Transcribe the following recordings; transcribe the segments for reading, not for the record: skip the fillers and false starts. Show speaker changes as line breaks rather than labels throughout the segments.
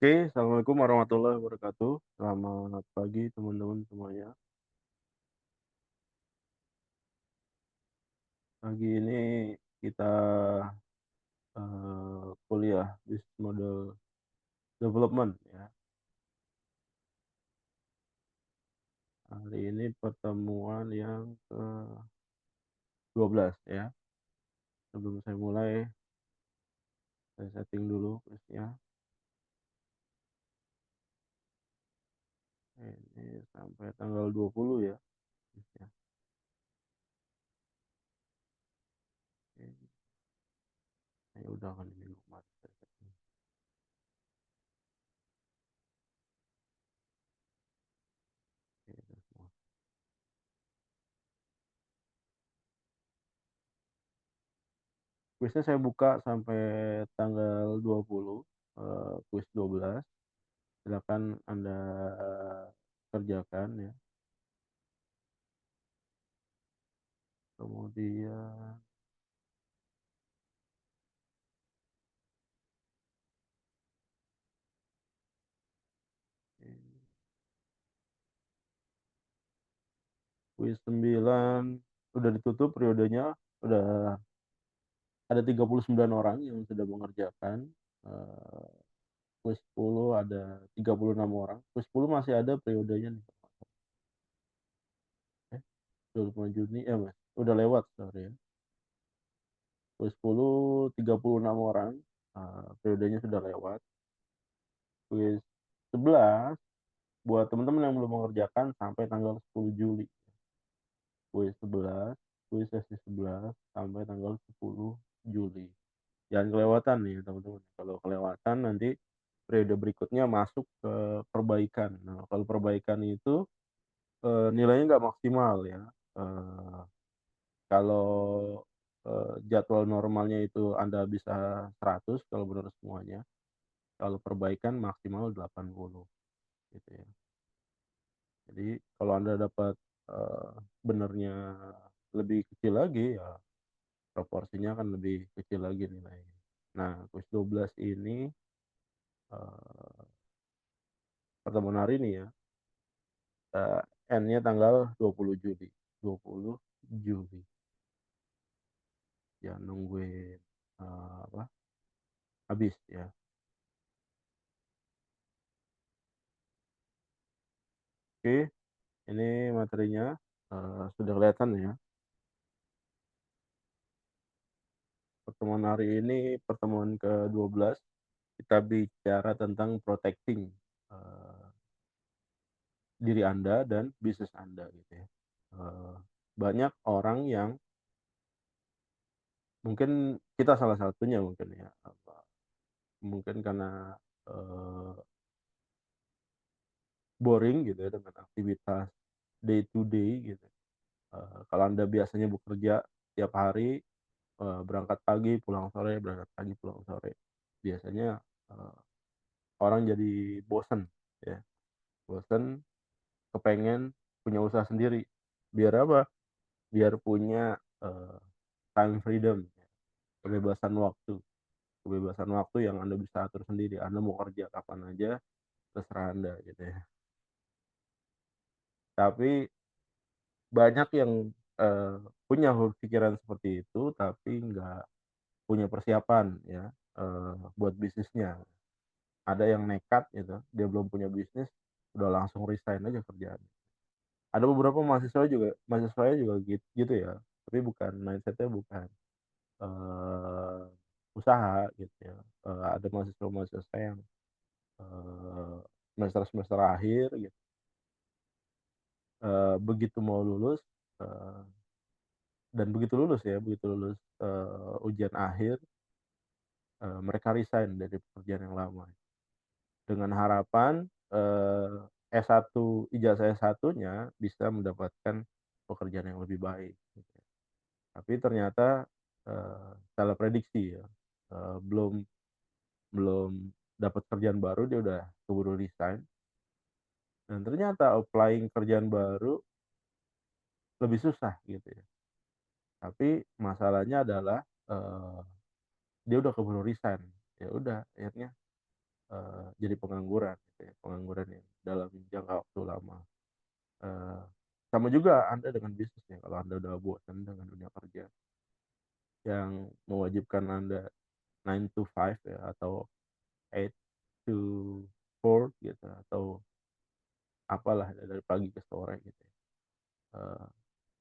Oke, assalamualaikum warahmatullahi wabarakatuh. Selamat pagi teman-teman semuanya. Pagi ini kita kuliah Business Model Development ya. Hari ini pertemuan yang ke-12 ya. Sebelum saya mulai, saya setting dulu quiznya. Ini sampai tanggal 20 ya quiznya. Oke, saya udah kan di minggu kemarin saya setting. Oke, udah semua. Quiznya saya buka sampai tanggal 20, quiz 12. Silakan Anda kerjakan ya. Kemudian kuis 9 udah ditutup periodenya, udah ada 39 orang yang sudah mengerjakan. Eee, Kuis 10 ada 36 orang, kuis 10 masih ada periodenya nih, eh, 25 Juni Mas, udah lewat sorry ya. Kuis 10 36 orang, periodenya sudah lewat. Kuis 11 buat teman-teman yang belum mengerjakan sampai tanggal 10 Juli. Kuis 11, kuis sesi 11 sampai tanggal 10 Juli. Jangan kelewatan nih teman-teman, kalau kelewatan nanti periode berikutnya masuk ke perbaikan. Nah, kalau perbaikan itu, nilainya nggak maksimal ya, eee, kalau, jadwal normalnya itu Anda bisa 100 kalau benar semuanya, kalau perbaikan maksimal 80 gitu ya. Jadi kalau Anda dapat, benernya lebih kecil lagi ya proporsinya akan lebih kecil lagi nilainya. Nah, kuis 12 ini, eee, pertemuan hari ini ya, end-nya tanggal 20 Juli, 20 Juli. Jangan nungguin, apa, habis ya. Oke, ini materinya, sudah kelihatan ya. Pertemuan hari ini pertemuan ke-12, kita bicara tentang protecting, eee, diri Anda dan bisnis Anda gitu ya. Eee, Banyak orang yang mungkin kita salah satunya mungkin ya, mungkin karena, eee, boring gitu ya dengan aktivitas day to day gitu. Kalau Anda biasanya bekerja tiap hari, berangkat pagi, pulang sore, berangkat pagi, pulang sore. Biasanya, eee, orang jadi bosen ya, bosen, kepengen punya usaha sendiri. Biar apa? Biar punya, time freedom, kebebasan waktu. Kebebasan waktu yang Anda bisa atur sendiri, Anda mau kerja kapan aja, terserah Anda gitu ya. Tapi banyak yang, punya pikiran seperti itu, tapi nggak punya persiapan ya, buat bisnisnya. Ada yang nekat gitu, dia belum punya bisnis, udah langsung resign aja kerjaannya. Ada beberapa mahasiswanya juga gitu ya, tapi bukan mindset-nya bukan, eee, usaha gitu ya. Ada mahasiswa-mahasiswa yang, eee, semester-semester akhir gitu, begitu mau lulus, eee, dan begitu lulus ya, begitu lulus, ujian akhir, mereka resign dari pekerjaan yang lama. Dengan harapan, S1 ijazah S1-nya bisa mendapatkan pekerjaan yang lebih baik gitu ya. Tapi ternyata, salah prediksi ya, belum belum dapat kerjaan baru dia udah keburu resign dan ternyata applying kerjaan baru lebih susah gitu ya. Tapi masalahnya adalah, dia udah keburu resign, ya udah akhirnya jadi pengangguran gitu ya, pengangguran yang dalam jangka waktu lama. Eee, Sama juga Anda dengan bisnisnya, kalau Anda udah bosan dengan dunia kerja yang mewajibkan Anda 9 to 5 ya, atau 8 to 4 gitu, atau apalah dari pagi ke sore gitu ya. Eee,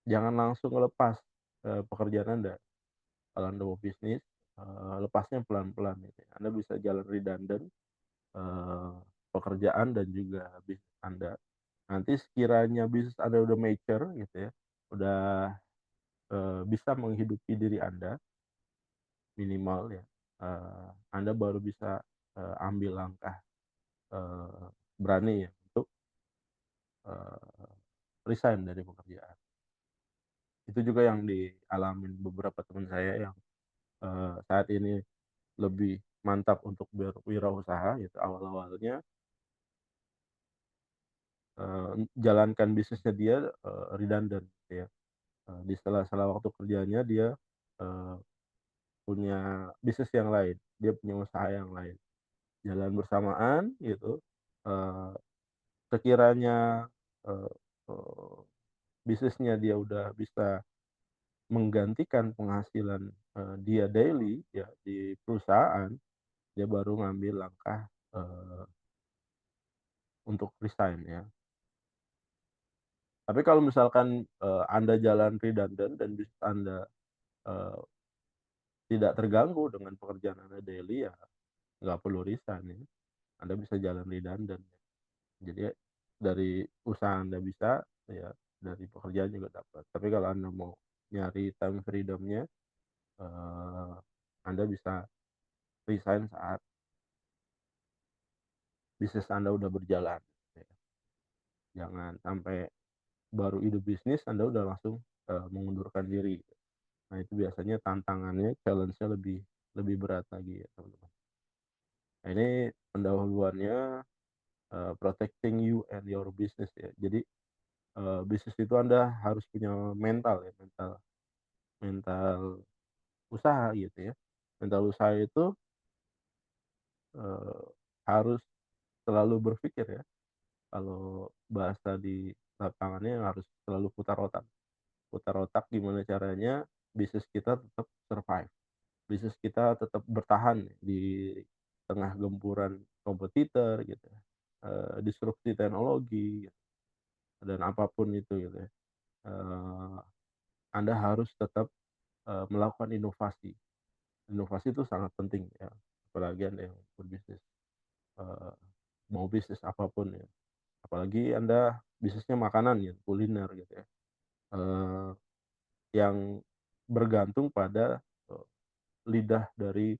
Jangan langsung lepas, pekerjaan Anda. Kalau Anda mau bisnis, lepasnya pelan-pelan gitu ya. Anda bisa jalan redundant, eee, pekerjaan dan juga bisnis Anda. Nanti sekiranya bisnis Anda udah mature gitu ya, udah, bisa menghidupi diri Anda minimal ya, Anda baru bisa, ambil langkah, eee, berani ya untuk, eee, resign dari pekerjaan. Itu juga yang dialamin beberapa teman saya yang, saat ini lebih mantap untuk berwirausaha gitu, awal-awalnya, jalankan bisnisnya dia, redundant gitu ya, di sela-sela waktu kerjanya dia, eee, punya bisnis yang lain, dia punya usaha yang lain, jalan bersamaan gitu, eee, sekiranya, eee eee, bisnisnya dia udah bisa menggantikan penghasilan, dia daily ya di perusahaan, dia baru ngambil langkah, untuk resign ya. Tapi kalau misalkan, Anda jalan redundant dan bisnis Anda, eee, tidak terganggu dengan pekerjaan Anda daily, ya nggak perlu resign ya, Anda bisa jalan redundant. Jadi dari usaha Anda bisa, ya dari pekerjaan juga dapat. Tapi kalau Anda mau nyari time freedom-nya, Anda bisa resign saat bisnis Anda udah berjalan, ya. Jangan sampai baru ide bisnis Anda udah langsung, mengundurkan diri. Nah itu biasanya tantangannya, challenge-nya lebih lebih berat lagi ya teman-teman. Nah ini pendahuluannya, protecting you and your business ya. Jadi, bisnis itu Anda harus punya mental ya, mental mental usaha gitu ya. Mental usaha itu, eee, harus selalu berpikir ya, kalau bahasa di lapangannya harus selalu putar otak. Putar otak gimana caranya bisnis kita tetap survive, bisnis kita tetap bertahan di tengah gempuran kompetitor gitu ya, disrupsi teknologi gitu, dan apapun itu gitu ya. Eee, Anda harus tetap, melakukan inovasi. Inovasi itu sangat penting ya, apalagi Anda yang berbisnis, eee, mau bisnis apapun ya, apalagi Anda bisnisnya makanan ya, kuliner gitu ya, eee, yang bergantung pada, lidah dari,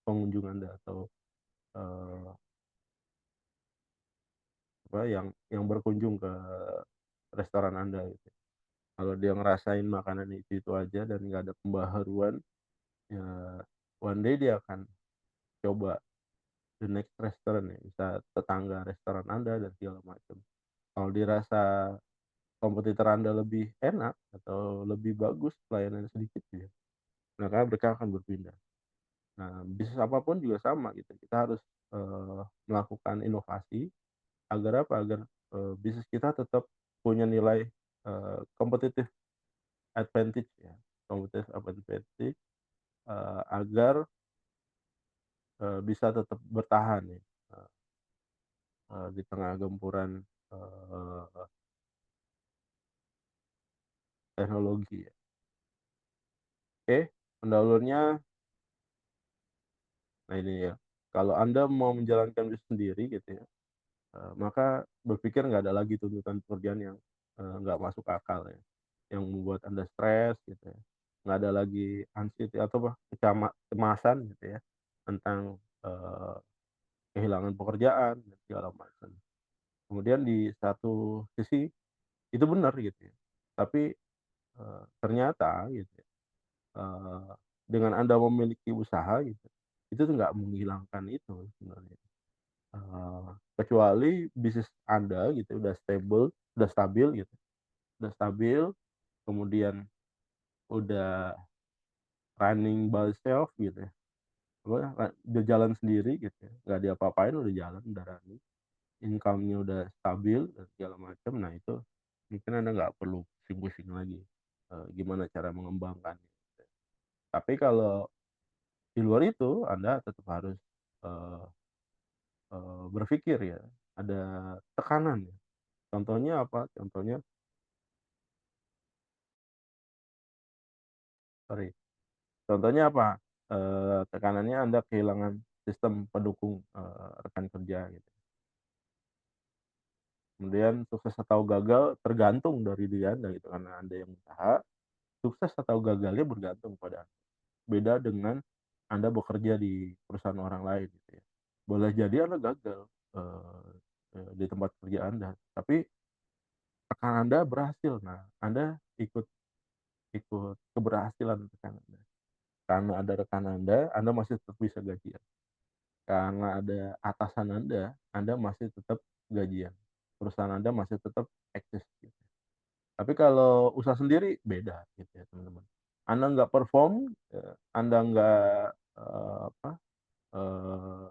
pengunjung Anda atau, eee, yang berkunjung ke restoran Anda gitu. Kalau dia ngerasain makanan itu aja dan nggak ada pembaharuan, ya one day dia akan coba the next restaurant ya, bisa tetangga restoran Anda dan segala macam. Kalau dirasa kompetitor Anda lebih enak atau lebih bagus pelayanannya sedikit ya, maka mereka akan berpindah. Nah, bisnis apapun juga sama gitu, kita harus, melakukan inovasi agar apa, agar, bisnis kita tetap punya nilai, competitive advantage ya, competitive advantage, agar, bisa tetap bertahan ya, eee di tengah gempuran, eee, teknologi ya. Oke, pendahulunya, nah ini ya, kalau Anda mau menjalankan bisnis sendiri gitu ya, maka berpikir nggak ada lagi tuntutan pekerjaan yang, nggak masuk akal ya, yang membuat Anda stres gitu ya. Nggak ada lagi anxiety atau kecemasan gitu ya, tentang, kehilangan pekerjaan dan segala macam. Kemudian di satu sisi itu benar gitu ya, tapi, ternyata gitu ya, eee, dengan Anda memiliki usaha gitu, itu tuh nggak menghilangkan itu sebenarnya. Kecuali bisnis Anda gitu udah stabil gitu, udah stabil, kemudian udah running by itself gitu ya, udah jalan sendiri gitu ya, nggak diapa-apain udah jalan, udah running, income-nya udah stabil dan segala macam. Nah itu mungkin Anda nggak perlu pusing-pusing lagi, gimana cara mengembangkannya. Tapi kalau di luar itu Anda tetap harus, eee berpikir ya, ada tekanan ya. Contohnya apa? Sorry, contohnya apa? Tekanannya Anda kehilangan sistem pendukung, rekan kerja gitu. Kemudian sukses atau gagal tergantung dari diri Anda gitu, karena Anda yang usaha, sukses atau gagalnya bergantung pada Anda. Beda dengan Anda bekerja di perusahaan orang lain gitu ya. Boleh jadi Anda gagal, eee di tempat kerja Anda, tapi rekan Anda berhasil. Nah, Anda ikut ikut keberhasilan rekan Anda. Karena ada rekan Anda masih tetap bisa gajian. Karena ada atasan Anda masih tetap gajian. Perusahaan Anda masih tetap eksis gitu. Tapi kalau usaha sendiri beda gitu ya teman-teman. Anda nggak perform, Anda apa, eee,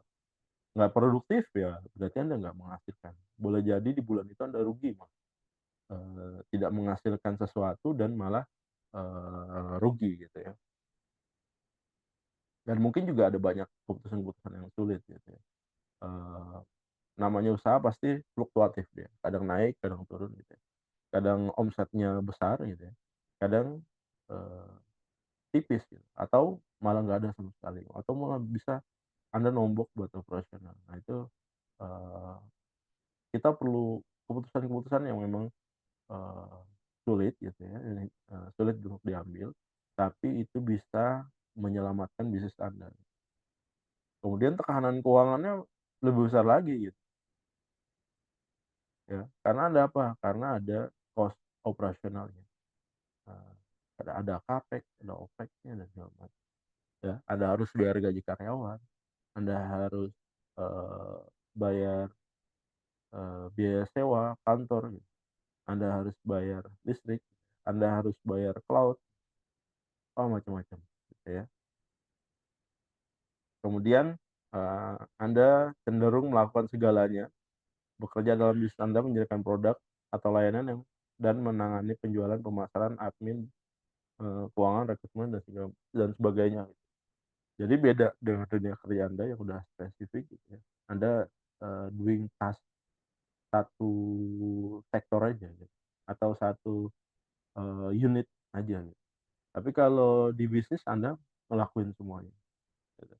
nggak produktif ya berarti Anda nggak menghasilkan. Boleh jadi di bulan itu Anda rugi Mas, tidak menghasilkan sesuatu dan malah, rugi gitu ya. Dan mungkin juga ada banyak keputusan-keputusan yang sulit gitu ya. Eee, Namanya usaha pasti fluktuatif dia, kadang naik, kadang turun gitu ya. Kadang omsetnya besar gitu ya, kadang, eee, tipis gitu, atau malah nggak ada sama sekali, atau malah bisa Anda nombok buat operasional. Nah itu, eee, kita perlu keputusan-keputusan yang memang, eee, sulit gitu ya, sulit untuk diambil, tapi itu bisa menyelamatkan bisnis Anda. Kemudian tekanan keuangannya lebih besar lagi gitu ya, karena ada apa? Karena ada cost operasionalnya, eee, ada capex, ada OpEx-nya dan segala macam ya. Anda harus bayar gaji karyawan, Anda harus, eee, bayar, biaya sewa kantor gitu, Anda harus bayar listrik, Anda harus bayar cloud, oh macam-macam gitu ya. Kemudian, Anda cenderung melakukan segalanya, bekerja dalam bisnis Anda menyediakan produk atau layanan yang dan menangani penjualan, pemasaran, admin, keuangan, rekrutmen, dan sebagainya. Jadi beda dengan dunia kerja Anda yang udah spesifik gitu ya. Anda, doing task satu sektor aja gitu, atau satu, unit aja gitu. Tapi kalau di bisnis Anda ngelakuin semuanya gitu.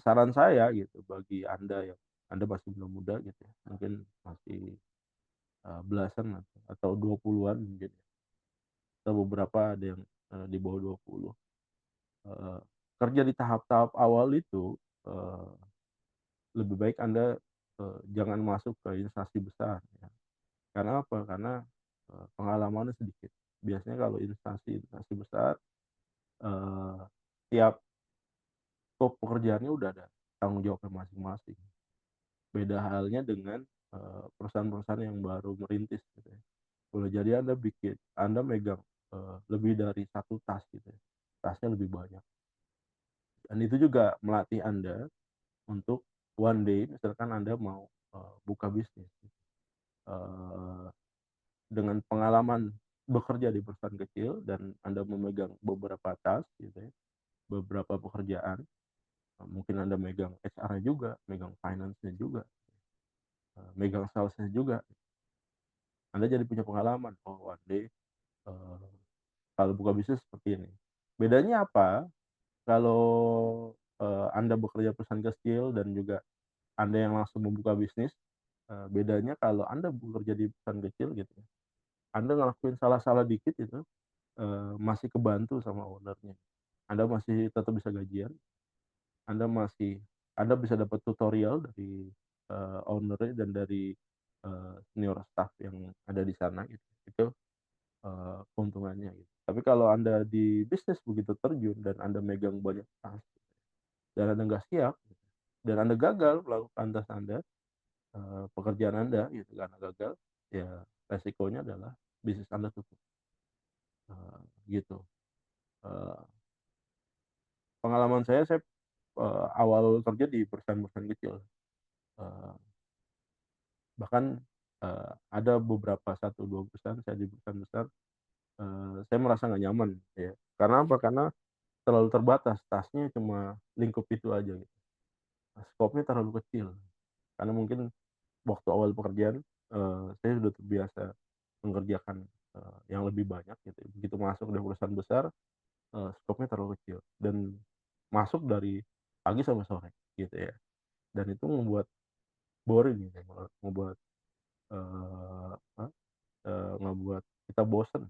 Saran saya gitu bagi Anda yang Anda masih belum muda gitu ya, mungkin masih, belasan atau 20-an mungkin ya, atau beberapa ada yang, di bawah 20, heeh. Kerja di tahap-tahap awal itu, lebih baik Anda, jangan masuk ke instansi besar ya. Karena apa? Karena, pengalamannya sedikit. Biasanya kalau instansi-instansi besar, eee, tiap skop pekerjaannya udah ada tanggung jawabnya masing-masing. Beda halnya dengan, perusahaan-perusahaan yang baru merintis gitu ya. Boleh jadi Anda megang, lebih dari satu tas gitu ya, tasnya lebih banyak. Dan itu juga melatih Anda untuk one day misalkan Anda mau, buka bisnis, eee, dengan pengalaman bekerja di perusahaan kecil dan Anda memegang beberapa task gitu ya, beberapa pekerjaan, mungkin Anda megang HR-nya juga, megang finance-nya juga, megang sales-nya juga. Anda jadi punya pengalaman, oh one day, eee, kalau buka bisnis seperti ini. Bedanya apa? Kalau, Anda bekerja perusahaan kecil dan juga Anda yang langsung membuka bisnis, bedanya kalau Anda bekerja di perusahaan kecil gitu ya, Anda ngelakuin salah-salah dikit itu, masih kebantu sama owner-nya. Anda masih tetap bisa gajian, Anda masih Anda bisa dapat tutorial dari, owner-nya dan dari, senior staff yang ada di sana gitu. Itu, keuntungannya gitu. Tapi kalau Anda di bisnis begitu terjun dan Anda megang banyak task dan Anda nggak siap dan Anda gagal melakukan task Anda, pekerjaan Anda gitu karena gagal, ya resikonya adalah bisnis Anda tutup, gitu. Eee, Pengalaman saya awal kerja di perusahaan-perusahaan kecil, eee, bahkan, ada beberapa 1, 2 perusahaan, saya di perusahaan besar, saya merasa nggak nyaman ya. Karena apa? Karena terlalu terbatas, tasnya cuma lingkup itu aja gitu, skopnya terlalu kecil. Karena mungkin waktu awal pekerjaan, saya sudah terbiasa mengerjakan, yang lebih banyak gitu. Begitu masuk di perusahaan besar, skopnya terlalu kecil dan masuk dari pagi sampai sore gitu ya. Dan itu membuat boring gitu, ngebuat, apa, ngebuat kita bosen,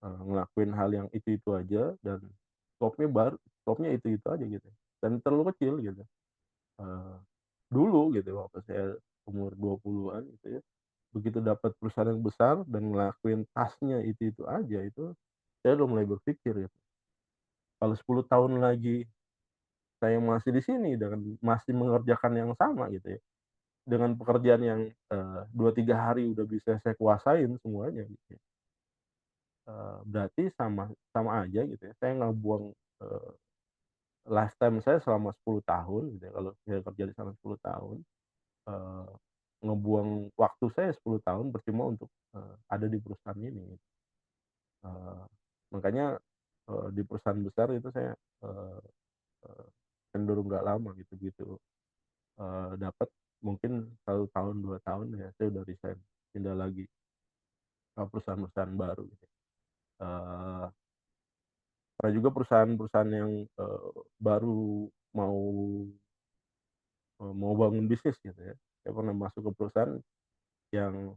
ngelakuin hal yang itu-itu aja dan skopnya itu-itu aja gitu dan terlalu kecil gitu. Eee, Dulu gitu waktu saya umur 20-an gitu ya, begitu dapat perusahaan yang besar dan ngelakuin tasnya itu-itu aja, itu saya udah mulai berpikir gitu, kalau 10 tahun lagi saya masih di sini dengan masih mengerjakan yang sama gitu ya, dengan pekerjaan yang, 2, 3 hari udah bisa saya kuasain semuanya gitu ya, berarti sama sama aja gitu ya, saya ngebuang, eee, lifetime saya selama 10 tahun gitu ya, kalau saya kerja di sana 10 tahun, eee, ngebuang waktu saya 10 tahun percuma untuk, ada di perusahaan ini. Eee, Makanya, di perusahaan besar itu saya, eee eee, cenderung nggak lama gitu, begitu, dapat mungkin 1 tahun, 2 tahun ya saya udah resign, pindah lagi ke perusahaan-perusahaan baru gitu. Eee, Pernah juga perusahaan-perusahaan yang, baru mau, mau bangun bisnis gitu ya. Saya pernah masuk ke perusahaan yang,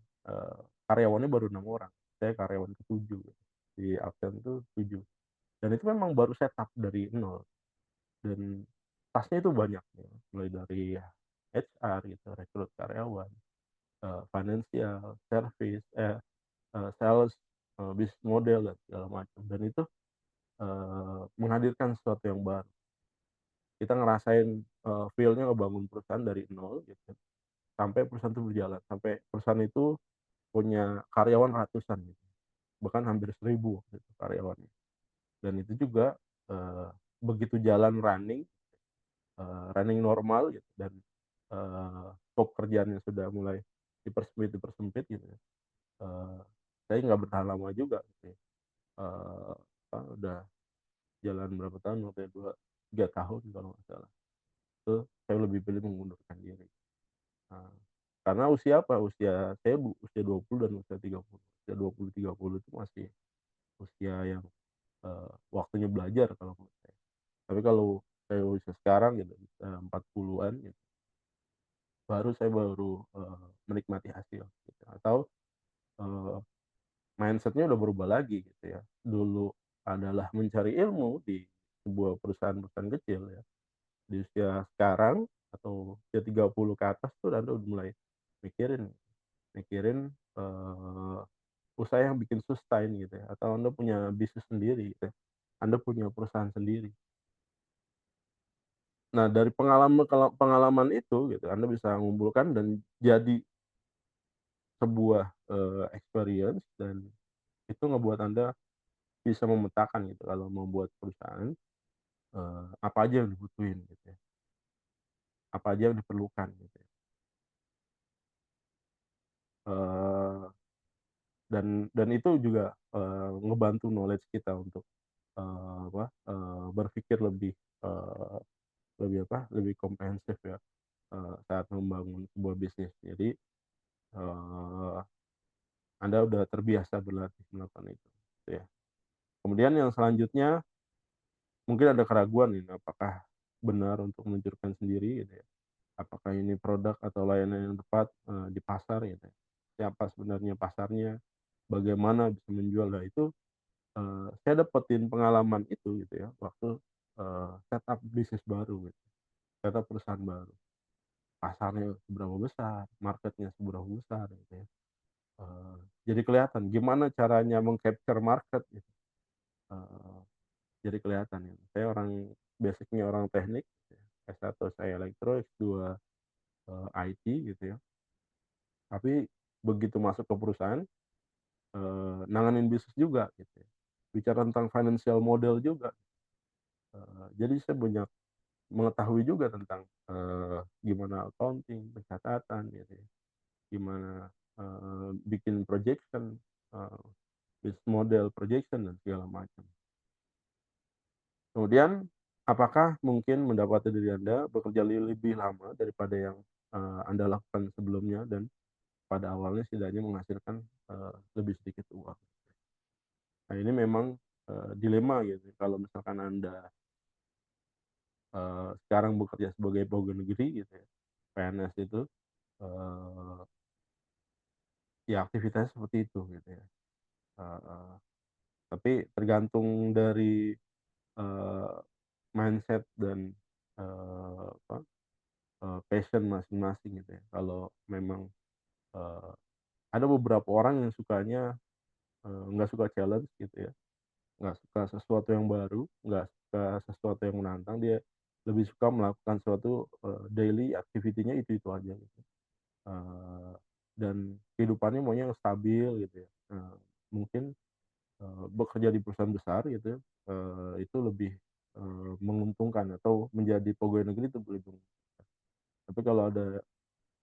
karyawannya baru 6 orang, saya karyawan ke-7 gitu, di absen tuh 7 dan itu memang baru setup dari nol. Dan tasnya itu banyak ya, mulai dari HR gitu, rekrut karyawan, finansial, service, sales, bisnis model dan segala macam dan itu, menghadirkan sesuatu yang baru. Kita ngerasain, feel-nya ngebangun perusahaan dari nol gitu, sampai perusahaan itu berjalan, sampai perusahaan itu punya karyawan ratusan gitu, bahkan hampir 1.000 waktu itu karyawannya. Dan itu juga, begitu jalan running normal gitu dan, skop kerjaannya sudah mulai dipersempit gitu ya, eee, saya nggak bertahan lama juga gitu ya, apa, udah jalan berapa tahun waktu itu, 3 tahun kalau nggak salah. Itu saya lebih pilih mengundurkan diri, eee, karena usia apa, usia saya usia 20 dan usia 30. Usia 20, 30 itu masih usia yang, waktunya belajar kalau menurut saya. Tapi kalau saya usia sekarang gitu, usia 40-an gitu baru, menikmati hasil gitu atau, eee, mindset-nya udah berubah lagi gitu ya. Dulu adalah mencari ilmu di sebuah perusahaan-perusahaan kecil ya, di usia sekarang atau usia 30 ke atas tuh Anda udah mulai mikirin mikirin, usaha yang bikin sustain gitu ya, atau Anda punya bisnis sendiri gitu ya, Anda punya perusahaan sendiri. Nah dari pengalaman itu gitu Anda bisa mengumpulkan dan jadi sebuah, experience dan itu ngebuat Anda bisa memetakan gitu kalau mau buat perusahaan, apa aja yang dibutuhin gitu ya, apa aja yang diperlukan gitu ya. Eee, dan itu juga, ngebantu knowledge kita untuk, apa, berpikir lebih, eee, lebih apa, lebih komprehensif ya, saat membangun sebuah bisnis. Jadi, eee, Anda udah terbiasa berlatih melakukan itu, gitu ya. Kemudian yang selanjutnya mungkin ada keraguan nih, apakah benar untuk meluncurkan sendiri gitu ya, apakah ini produk atau layanan yang tepat, di pasar gitu ya. Siapa sebenarnya pasarnya, bagaimana bisa menjual. Nah itu, saya dapetin pengalaman itu gitu ya waktu, setup bisnis baru gitu, setup perusahaan baru. Pasarnya seberapa besar, marketnya seberapa besar gitu ya. Eee, jadi kelihatan gimana caranya meng-capture market gitu, eee, jadi kelihatan ya. Saya basic-nya orang teknik gitu ya, S1 saya elektro, S2, IT gitu ya. Tapi begitu masuk ke perusahaan, nanganin bisnis juga gitu ya. Bicara tentang financial model juga, jadi saya banyak mengetahui juga tentang, gimana accounting, pencatatan gitu ya, gimana, bikin projection, eee, bisnis model projection dan segala macam. Kemudian, apakah mungkin mendapati diri Anda bekerja lebih lama daripada yang, Anda lakukan sebelumnya dan pada awalnya setidaknya menghasilkan, lebih sedikit uang? Nah ini memang, dilema gitu kalau misalkan Anda, sekarang bekerja sebagai pegawai negeri gitu ya, PNS itu, eee, ya aktivitasnya seperti itu gitu ya, heeh. Tapi tergantung dari, eee, mindset dan, apa, passion masing-masing gitu ya. Kalau memang, eee, ada beberapa orang yang sukanya, nggak suka challenge gitu ya, nggak suka sesuatu yang baru, nggak suka sesuatu yang menantang, dia lebih suka melakukan suatu, daily activity-nya itu-itu aja gitu. Eee, dan kehidupannya maunya yang stabil gitu ya, mungkin, bekerja di perusahaan besar gitu ya, itu lebih, menguntungkan atau menjadi pegawai negeri itu lebih. Tapi kalau ada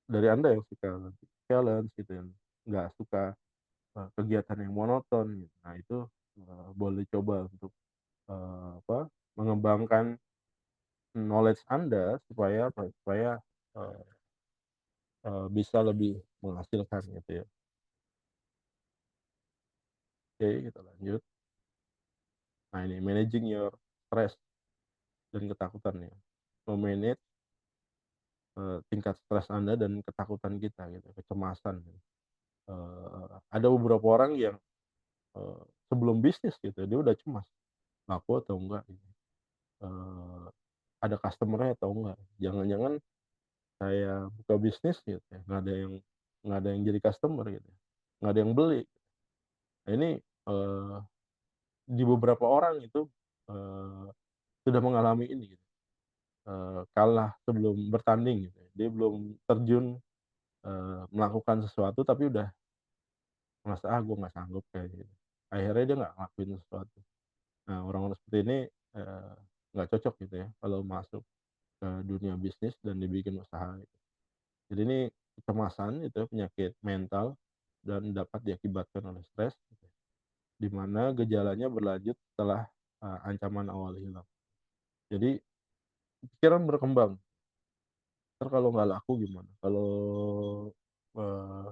dari Anda yang suka challenge gitu, yang nggak suka, kegiatan yang monoton gitu, nah itu, boleh coba untuk, apa, mengembangkan knowledge Anda supaya apa, supaya, eee bisa lebih menghasilkan gitu ya. Oke, kita lanjut. Nah ini managing your stress dan ketakutan ya. Me-manage, tingkat stres Anda dan ketakutan kita gitu, kecemasan gitu. Ada beberapa orang yang, eee, sebelum bisnis gitu, dia udah cemas, laku atau enggak gitu, eee, ada customer-nya atau enggak, jangan-jangan saya buka bisnis gitu ya, nggak ada yang jadi customer gitu ya, nggak ada yang beli. Nah ini, eee, di beberapa orang itu, eee, sudah mengalami ini gitu, kalah sebelum bertanding gitu ya, dia belum terjun, melakukan sesuatu tapi udah merasa, "Ah, gue nggak sanggup kayak gitu." Akhirnya dia nggak ngelakuin sesuatu. Nah, orang-orang seperti ini, eee, nggak cocok gitu ya kalau masuk ke dunia bisnis dan dibikin usaha gitu. Jadi ini kecemasan itu penyakit mental dan dapat diakibatkan oleh stres gitu ya, di mana gejalanya berlanjut setelah, ancaman awal hilang. Jadi pikiran berkembang, "Entar kalau nggak laku gimana? Kalau, eee,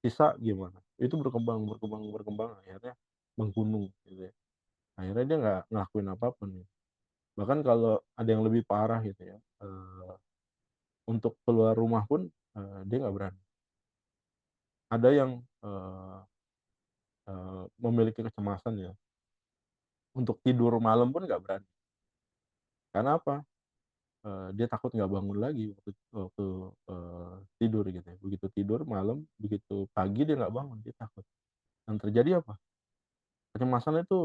sisa gimana?" Itu berkembang berkembang berkembang akhirnya menggunung gitu ya. Akhirnya dia nggak ngelakuin apa pun gitu. Bahkan kalau ada yang lebih parah gitu ya, untuk keluar rumah pun, dia nggak berani. Ada yang, memiliki kecemasan ya, untuk tidur malam pun nggak berani. Karena apa? Dia takut nggak bangun lagi waktu waktu, tidur gitu ya. Begitu tidur malam, begitu pagi dia nggak bangun, dia takut. Yang terjadi apa? Kecemasan itu,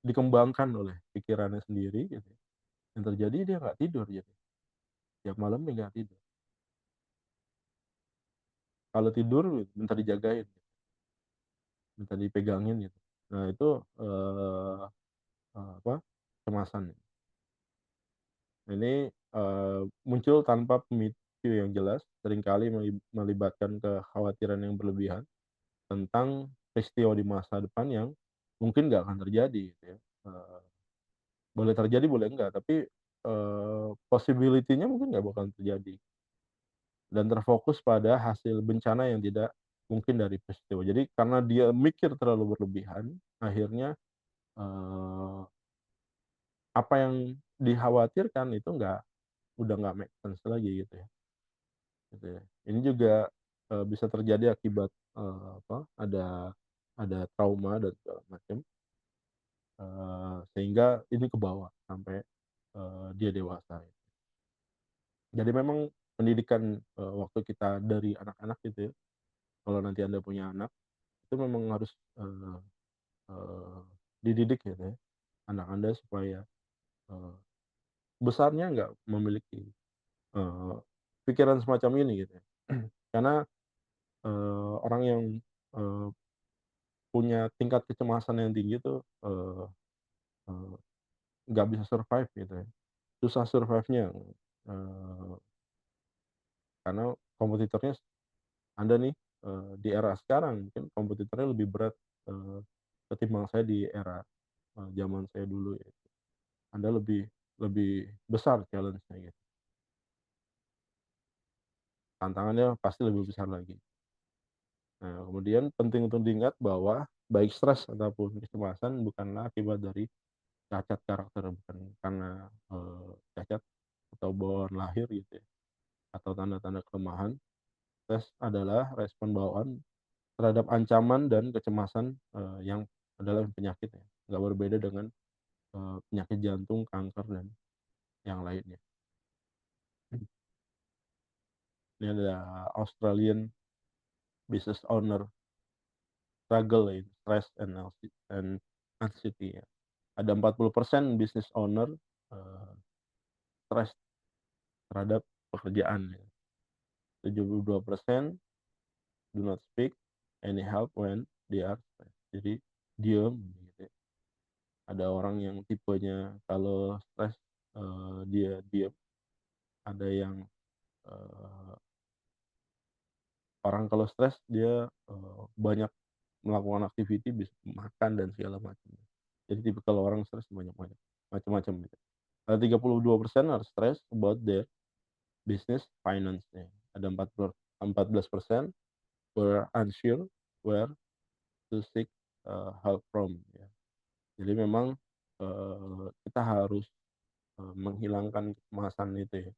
dikembangkan oleh pikirannya sendiri gitu ya. Yang terjadi dia nggak tidur gitu, tiap malam dia nggak tidur. Kalau tidur minta dijagain, minta dipegangin gitu. Nah itu, eee apa, kecemasan. Ini, muncul tanpa pemicu yang jelas, seringkali melibatkan kekhawatiran yang berlebihan tentang peristiwa di masa depan yang mungkin nggak akan terjadi gitu ya. Boleh terjadi, boleh enggak, tapi, possibility-nya mungkin nggak bakal terjadi dan terfokus pada hasil bencana yang tidak mungkin dari peristiwa. Jadi karena dia mikir terlalu berlebihan, akhirnya, eee, apa yang dikhawatirkan itu udah nggak make sense lagi gitu ya, gitu ya. Ini juga, bisa terjadi akibat, apa, ada trauma dan segala macam, sehingga ini kebawa sampai, dia dewasa. Jadi memang pendidikan, waktu kita dari anak-anak gitu ya, kalau nanti Anda punya anak, itu memang harus, eee eee, dididik gitu ya, anak Anda supaya, eee, besarnya nggak memiliki, eee, pikiran semacam ini gitu ya. Karena, orang yang, eee, punya tingkat kecemasan yang tinggi itu, eee eee, nggak bisa survive gitu ya. susah survive-nya, eee, karena kompetitornya Anda nih, di era sekarang mungkin kompetitornya lebih berat, eee, ketimbang saya di era, zaman saya dulu ya. Anda lebih lebih besar challenge-nya gitu, tantangannya pasti lebih besar lagi. Nah, kemudian penting untuk diingat bahwa baik stres ataupun kecemasan bukanlah akibat dari cacat karakter, bukan karena, cacat atau bawaan lahir gitu ya, atau tanda-tanda kelemahan. Stres adalah respon bawaan terhadap ancaman dan kecemasan, yang adalah penyakit ya, nggak berbeda dengan, penyakit jantung, kanker, dan yang lainnya. Ini ada Australian business owner struggle in stress and anxiety ya. Ada 40% business owner, eee, stres terhadap pekerjaan ya. 72% do not speak any help when they are stressed. Jadi diem gitu ya. Ada orang yang tipenya kalau stres, dia diem, ada yang, eee, orang kalau stres dia, banyak melakukan aktiviti, bisa makan dan segala macam. Jadi tipikal orang stres banyak-banyak, macam-macam gitu. 32% are stressed about their business finance-nya. Ada 14% were unsure where to seek, help from ya. Jadi memang, kita harus, menghilangkan kecemasan itu ya,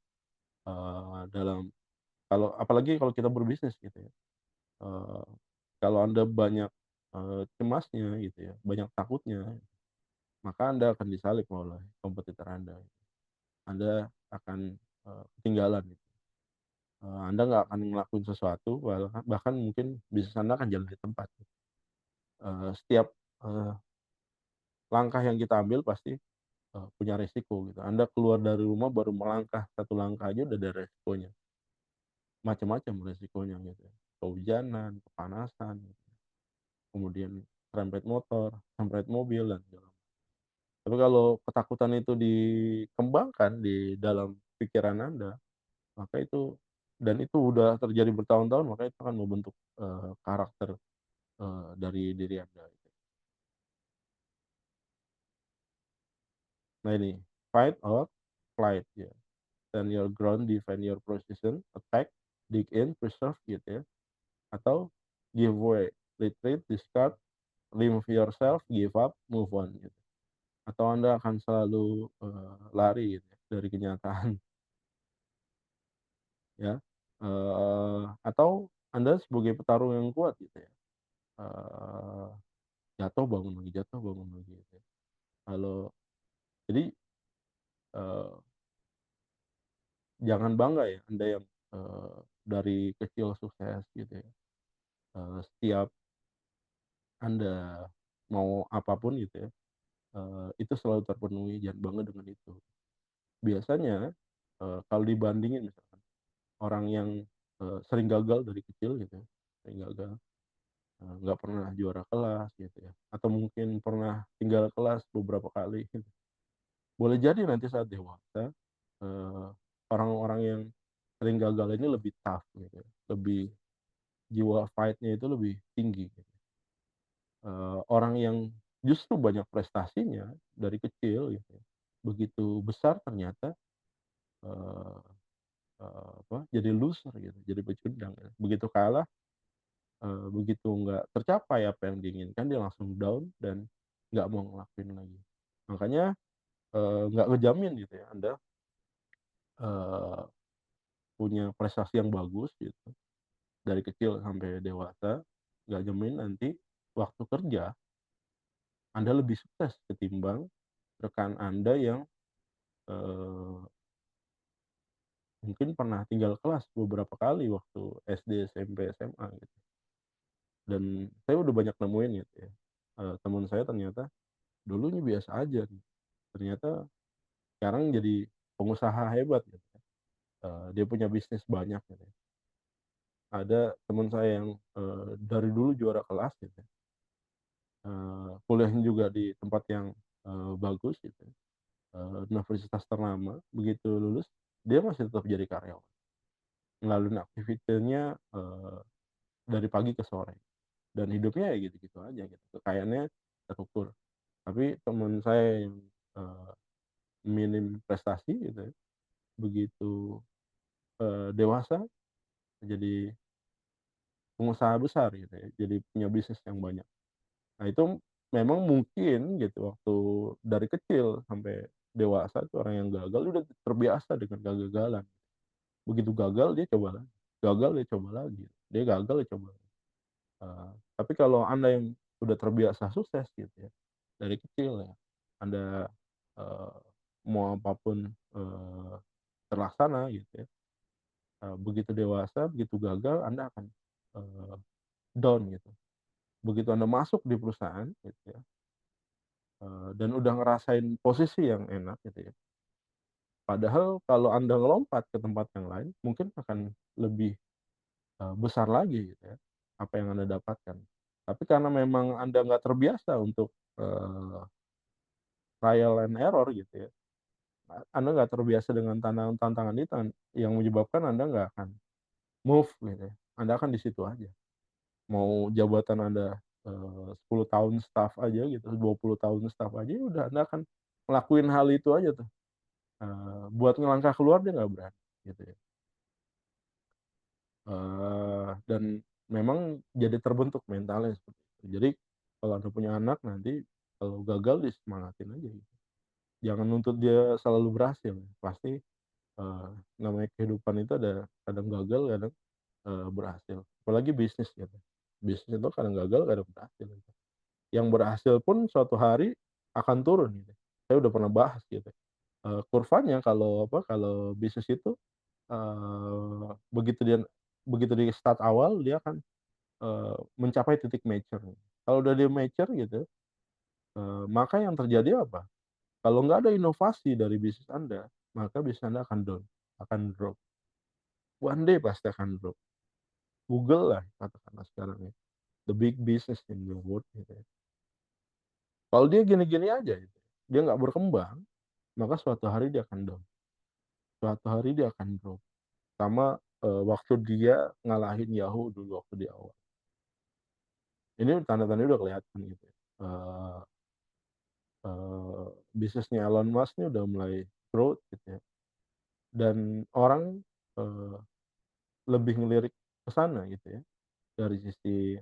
dalam kalau apalagi kalau kita berbisnis gitu ya, eee, kalau Anda banyak, cemasnya gitu ya, banyak takutnya, maka Anda akan disalib oleh kompetitor Anda. Anda akan, ketinggalan gitu, Anda nggak akan ngelakuin sesuatu, bahkan mungkin bisnis Anda akan jalan di tempat. Setiap, eee, langkah yang kita ambil pasti, punya resiko gitu. Anda keluar dari rumah baru melangkah satu langkah aja udah ada resikonya, macam-macam resikonya gitu ya. Kehujanan, kepanasan, gitu. Kemudian serempet motor, serempet mobil, dan segala macam. Tapi kalau ketakutan itu dikembangkan di dalam pikiran Anda, maka itu dan itu udah terjadi bertahun-tahun, maka itu akan membentuk, karakter, dari diri Anda gitu. Nah ini, fight or flight ya, stand your ground, defend your position, attack, dig in, preserve gitu ya, atau give way, retreat, discard, remove yourself, give up, move on gitu. Atau Anda akan selalu, lari gitu ya dari kenyataan ya, atau Anda sebagai petarung yang kuat gitu ya, eee, jatuh bangun lagi gitu ya. Kalau jadi, eee, jangan bangga ya Anda yang, dari kecil sukses gitu ya, setiap Anda mau apapun gitu ya, itu selalu terpenuhi, jangan bangga dengan itu. Biasanya, kalau dibandingin misalkan orang yang, sering gagal dari kecil gitu ya, sering gagal, nggak pernah juara kelas gitu ya, atau mungkin pernah tinggal kelas beberapa kali gitu. Boleh jadi nanti saat dewasa, eee, orang-orang yang sering gagal ini lebih tough gitu ya, lebih jiwa fight-nya itu lebih tinggi gitu. Orang yang justru banyak prestasinya dari kecil gitu ya, begitu besar ternyata, eee jadi loser gitu, jadi pecundang ya. Begitu kalah, begitu nggak tercapai apa yang diinginkan, dia langsung down dan nggak mau ngelakuin lagi. Makanya, nggak ngejamin gitu ya Anda, eee, punya prestasi yang bagus gitu, dari kecil sampai dewasa, nggak jamin nanti waktu kerja Anda lebih sukses ketimbang rekan Anda yang, eee, mungkin pernah tinggal kelas beberapa kali waktu SD, SMP, SMA gitu. Dan saya udah banyak nemuin gitu ya, temen saya ternyata dulunya biasa aja nih, ternyata sekarang jadi pengusaha hebat gitu ya, dia punya bisnis banyak gitu ya. Ada temen saya yang, dari dulu juara kelas gitu ya, kuliahnya juga di tempat yang, bagus gitu ya, universitas ternama, begitu lulus dia masih tetap jadi karyawan, ngelaluin aktivitasnya, dari pagi ke sore, dan hidupnya ya gitu-gitu aja gitu, kekayaannya terukur. Tapi temen saya yang, eee, minim prestasi gitu ya, begitu, dewasa jadi pengusaha besar gitu ya, jadi punya bisnis yang banyak. Nah itu memang mungkin gitu waktu dari kecil sampai dewasa tuh orang yang gagal udah terbiasa dengan kegagalan. Begitu gagal dia coba lagi, gagal dia coba lagi, dia gagal dia coba lagi. Tapi kalau Anda yang udah terbiasa sukses gitu ya, dari kecil ya, Anda, eee, mau apapun, terlaksana gitu ya, begitu dewasa, begitu gagal Anda akan, eee, down gitu. Begitu Anda masuk di perusahaan gitu ya, dan udah ngerasain posisi yang enak gitu ya, padahal kalau Anda ngelompat ke tempat yang lain mungkin akan lebih, besar lagi gitu ya, apa yang Anda dapatkan. Tapi karena memang Anda nggak terbiasa untuk, trial and error gitu ya, Anda nggak terbiasa dengan tantangan itu yang menyebabkan Anda nggak akan move gitu ya, Anda akan di situ aja. Mau jabatan Anda, 10 tahun staff aja gitu, 20 tahun staff aja, ya udah Anda akan ngelakuin hal itu aja tuh, buat ngelangkah keluar dia nggak berani, gitu ya. Dan memang jadi terbentuk mentalnya seperti itu. Jadi kalau Anda punya anak nanti kalau gagal disemangatin aja gitu. Jangan nuntut dia selalu berhasil, pasti, eee, namanya kehidupan itu ada kadang gagal, kadang, berhasil. Apalagi bisnis gitu. Bisnis itu kadang gagal, kadang berhasil gitu. Yang berhasil pun suatu hari akan turun gitu. Saya udah pernah bahas gitu, kurvanya kalau apa, kalau bisnis itu, begitu dia begitu di start awal dia akan, mencapai titik mature. Kalau udah dia mature gitu, maka yang terjadi apa, kalau nggak ada inovasi dari bisnis Anda, maka bisnis Anda akan down, akan drop. One day pasti akan drop. Google lah katakanlah sekarang ya, the big business in the world gitu ya. Kalau dia gini-gini aja gitu, dia nggak berkembang, maka suatu hari dia akan down, suatu hari dia akan drop. Sama, waktu dia ngalahin Yahoo dulu waktu di awal. Ini tanda-tandanya udah kelihatan gitu ya, eee bisnisnya Elon Musk ini udah mulai growth gitu ya, dan orang, eee, lebih ngelirik ke sana gitu ya, dari sisi,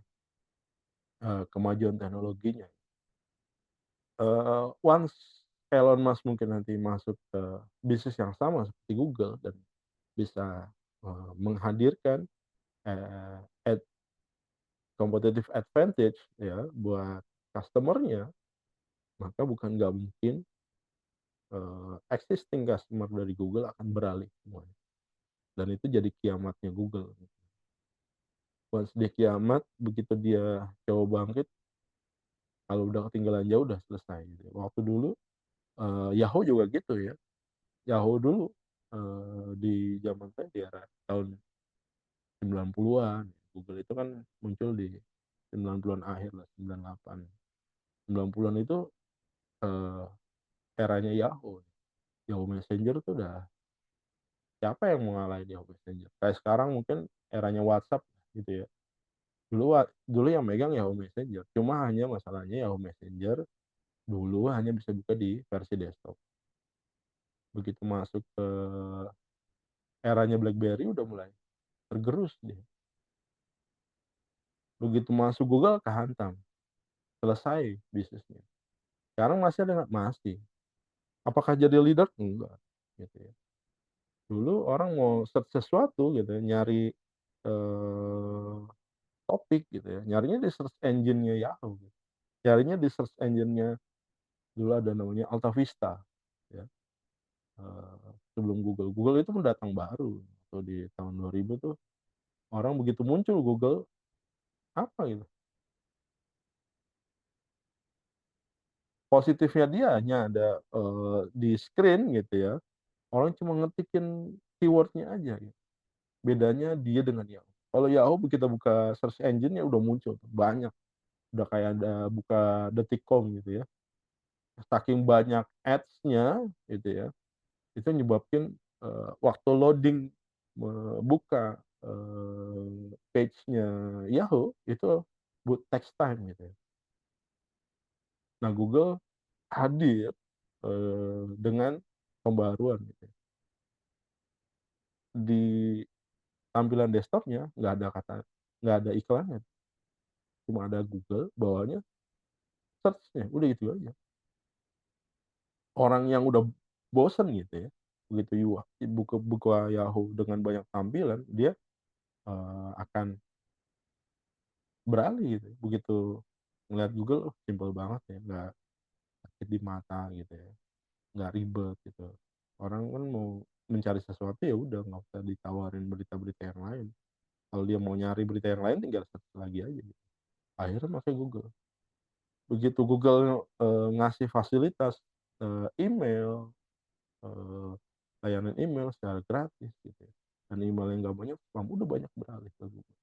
kemajuan teknologinya. Once Elon Musk mungkin nanti masuk ke bisnis yang sama seperti Google dan bisa, menghadirkan, eee, ad competitive advantage ya buat customer-nya, maka bukan nggak mungkin, existing customer dari Google akan beralih semuanya, dan itu jadi kiamatnya Google. Once dia kiamat, begitu dia coba bangkit, kalau udah ketinggalan jauh udah selesai gitu. Waktu dulu, Yahoo juga gitu ya, Yahoo dulu, di zaman saya di era tahun 90-an, Google itu kan muncul di 90-an akhir lah, 98, 90-an itu, eee, eranya Yahoo. Yahoo Messenger tuh udah siapa yang mau ngalahin Yahoo Messenger? Kayak sekarang mungkin eranya WhatsApp gitu ya. Dulu yang megang Yahoo Messenger, cuma hanya masalahnya Yahoo Messenger dulu hanya bisa buka di versi desktop. Begitu masuk ke eranya BlackBerry udah mulai tergerus dia. Begitu masuk Google kehantam, selesai bisnisnya. Sekarang masih ada nggak? Masih. Apakah jadi leader? Enggak, gitu ya. Dulu orang mau search sesuatu gitu ya, nyari, eee, topik gitu ya, nyarinya di search engine-nya Yahoo gitu. Nyarinya di search engine-nya dulu ada namanya AltaVista ya, sebelum Google. Google itu pendatang baru tuh di tahun 2000 tuh, orang begitu muncul Google, apa gitu, positifnya dia hanya ada, di screen gitu ya, orang cuma ngetikin keyword-nya aja gitu, bedanya dia dengan Yahoo. Kalau Yahoo kita buka search engine-nya udah muncul tuh banyak, udah kayak ada buka detik.com gitu ya, saking banyak ads-nya gitu ya, itu nyebabin, waktu loading buka, page-nya Yahoo itu takes time gitu ya. Nah, Google hadir, dengan pembaruan gitu ya. Di tampilan desktop-nya nggak ada iklannya, cuma ada Google, bawahnya search-nya, udah itu aja. Orang yang udah bosen gitu ya, begitu buka buka Yahoo dengan banyak tampilan, dia, akan beralih gitu. Begitu ngelihat Google, oh simpel banget ya, nggak sakit di mata gitu ya, nggak ribet gitu. Orang kan mau mencari sesuatu ya udah nggak usah ditawarin berita-berita yang lain. Kalau dia mau nyari berita yang lain tinggal search lagi aja gitu. Akhirnya pakai Google. Begitu Google, ngasih fasilitas, email, eee, layanan email secara gratis gitu ya, dan email yang nggak banyak spam, udah banyak beralih ke Google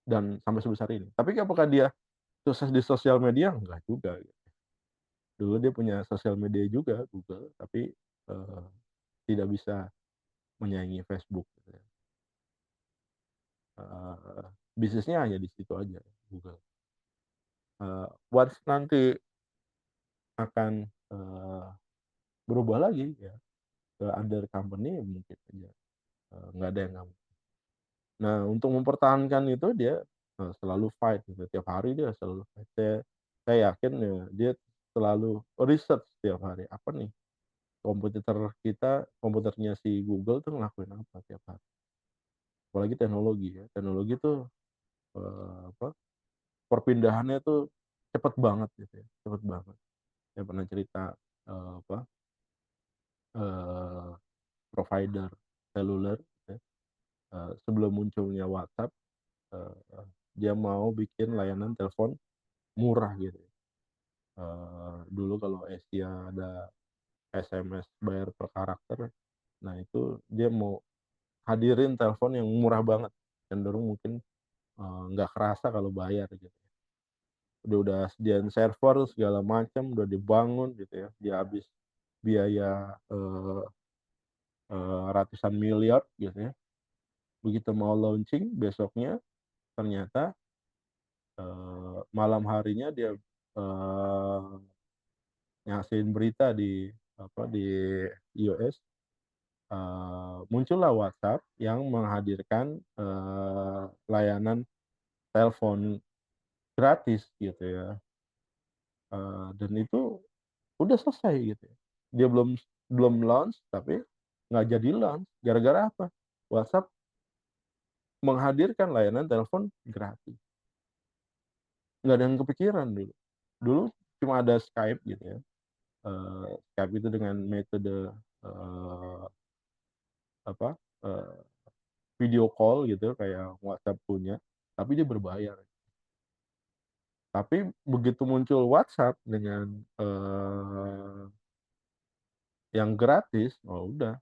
dan sampai sebesar ini. Tapi apakah dia sukses di sosial media? Enggak juga gitu. Dulu dia punya sosial media juga Google, tapi, tidak bisa menyaingi Facebook gitu ya. Bisnisnya hanya di situ aja Google. Once nanti akan, berubah lagi ya ke under company mungkin aja, nggak ada yang nggak. Nah, untuk mempertahankan itu dia, selalu fight gitu, tiap hari dia selalu fight. Saya yakin ya dia selalu riset setiap hari, apa nih komputernya si Google tuh ngelakuin apa tiap hari. Apalagi teknologi ya, teknologi tuh, apa, perpindahannya tuh cepet banget gitu ya, cepet banget. Saya pernah cerita, apa, eee, provider seluler ya, sebelum munculnya WhatsApp, eee, dia mau bikin layanan telepon murah gitu ya. Dulu kalau Asia ada SMS bayar per karakter, nah itu dia mau hadirin telepon yang murah banget, cenderung mungkin, nggak kerasa kalau bayar gitu ya. Udah sediain server segala macam, udah dibangun gitu ya, dia habis biaya, ratusan miliar gitu ya. Begitu mau launching besoknya ternyata, malam harinya dia, ngasih berita di apa, di iOS, muncullah WhatsApp yang menghadirkan, layanan telepon gratis gitu ya, dan itu udah selesai gitu ya. Dia belum belum launch tapi nggak jadi launch gara-gara apa? WhatsApp menghadirkan layanan telepon gratis, nggak ada yang kepikiran dulu. Dulu cuma ada Skype gitu ya, Skype itu dengan metode, apa, video call gitu kayak WhatsApp punya, tapi dia berbayar. Tapi begitu muncul WhatsApp dengan, yang gratis, oh udah,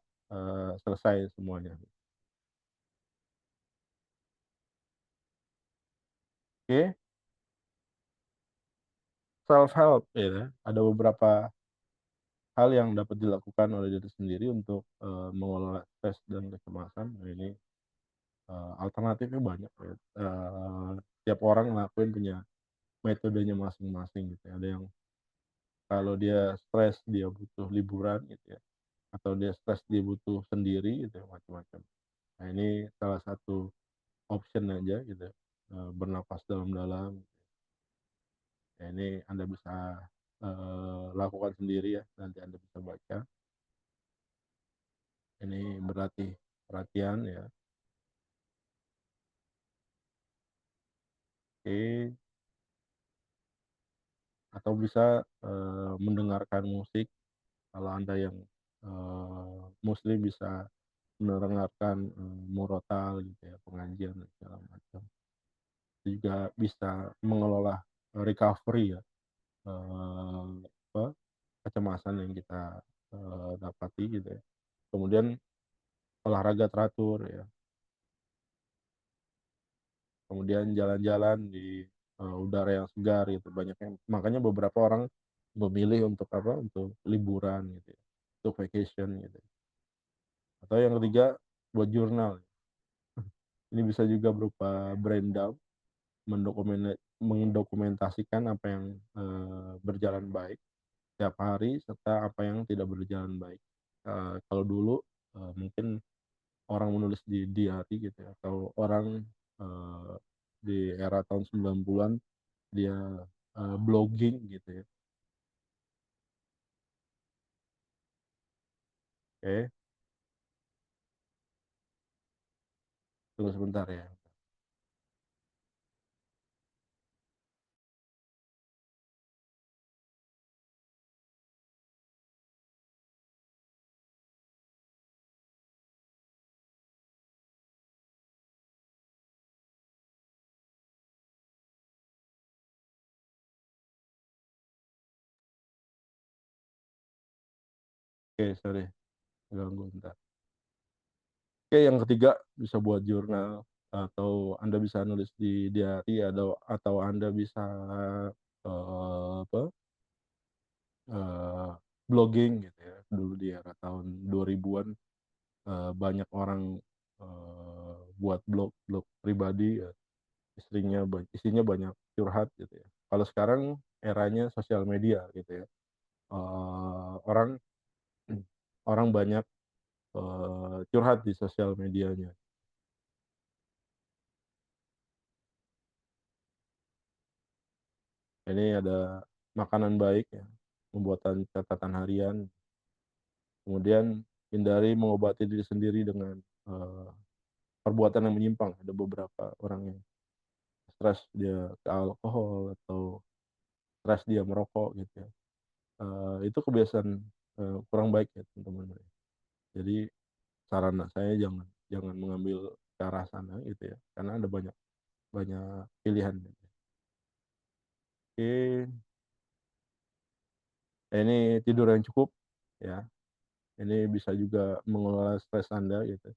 selesai semuanya. Oke, self help ya, ada beberapa hal yang dapat dilakukan oleh diri sendiri untuk, mengelola stres dan kecemasan. Nah ini, alternatifnya banyak ya, tiap orang ngelakuin punya metodenya masing-masing gitu ya. Ada yang kalau dia stres dia butuh liburan gitu ya, atau dia stres dia butuh sendiri gitu ya, macam-macam. Nah ini salah satu option aja gitu, bernapas dalam-dalam. Ya ini Anda bisa, lakukan sendiri ya, nanti Anda bisa baca. Ini berlatih perhatian ya, oke, atau bisa, mendengarkan musik. Kalau Anda yang, muslim bisa mendengarkan, murotal gitu ya, pengajian dan segala macam. Juga bisa mengelola, recovery ya, apa, kecemasan yang kita, dapati gitu ya. Kemudian olahraga teratur ya, kemudian jalan-jalan di, udara yang segar gitu, banyak yang makanya beberapa orang memilih untuk apa, untuk liburan gitu ya, untuk vacation gitu. Atau yang ketiga buat jurnal, ini bisa juga berupa brain dump, mendokumentasikan apa yang, berjalan baik setiap hari serta apa yang tidak berjalan baik. Kalau dulu, mungkin orang menulis di diary gitu ya, atau orang, eee, di era tahun 90-an dia, blogging gitu ya. Oke, tunggu sebentar ya. Oke, sorry ganggu bentar. Oke, yang ketiga bisa buat jurnal atau Anda bisa nulis di diary atau Anda bisa, apa, eee, blogging gitu ya. Dulu di era tahun 2000-an, banyak orang, buat blog pribadi ya, isinya banyak curhat gitu ya. Kalau sekarang eranya sosial media gitu ya, orang orang banyak, curhat di sosial medianya. Ini ada makanan baik ya, pembuatan catatan harian, kemudian hindari mengobati diri sendiri dengan, eee, perbuatan yang menyimpang. Ada beberapa orang yang stres dia ke alkohol atau stres dia merokok gitu ya. Itu kebiasaan, kurang baik ya teman-teman ya. Jadi saran saya jangan jangan mengambil ke arah sana gitu ya, karena ada banyak banyak pilihan gitu. Oke, ini tidur yang cukup ya, ini bisa juga mengelola stres Anda gitu.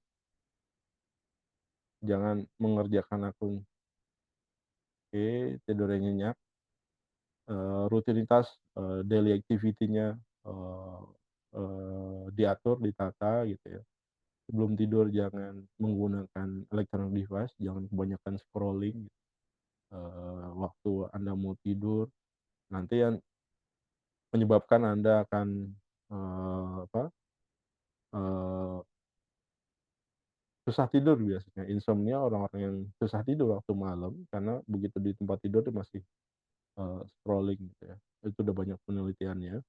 Jangan mengerjakan akun oke, tidur yang nyenyak, rutinitas, daily activity-nya, eee diatur, ditata gitu ya. Sebelum tidur jangan menggunakan electronic device, jangan kebanyakan scrolling, waktu Anda mau tidur, nanti yang menyebabkan Anda akan, apa, eee, susah tidur biasanya, insomnia orang-orang yang susah tidur waktu malam karena begitu di tempat tidur dia masih, scrolling gitu ya. Itu udah banyak penelitiannya.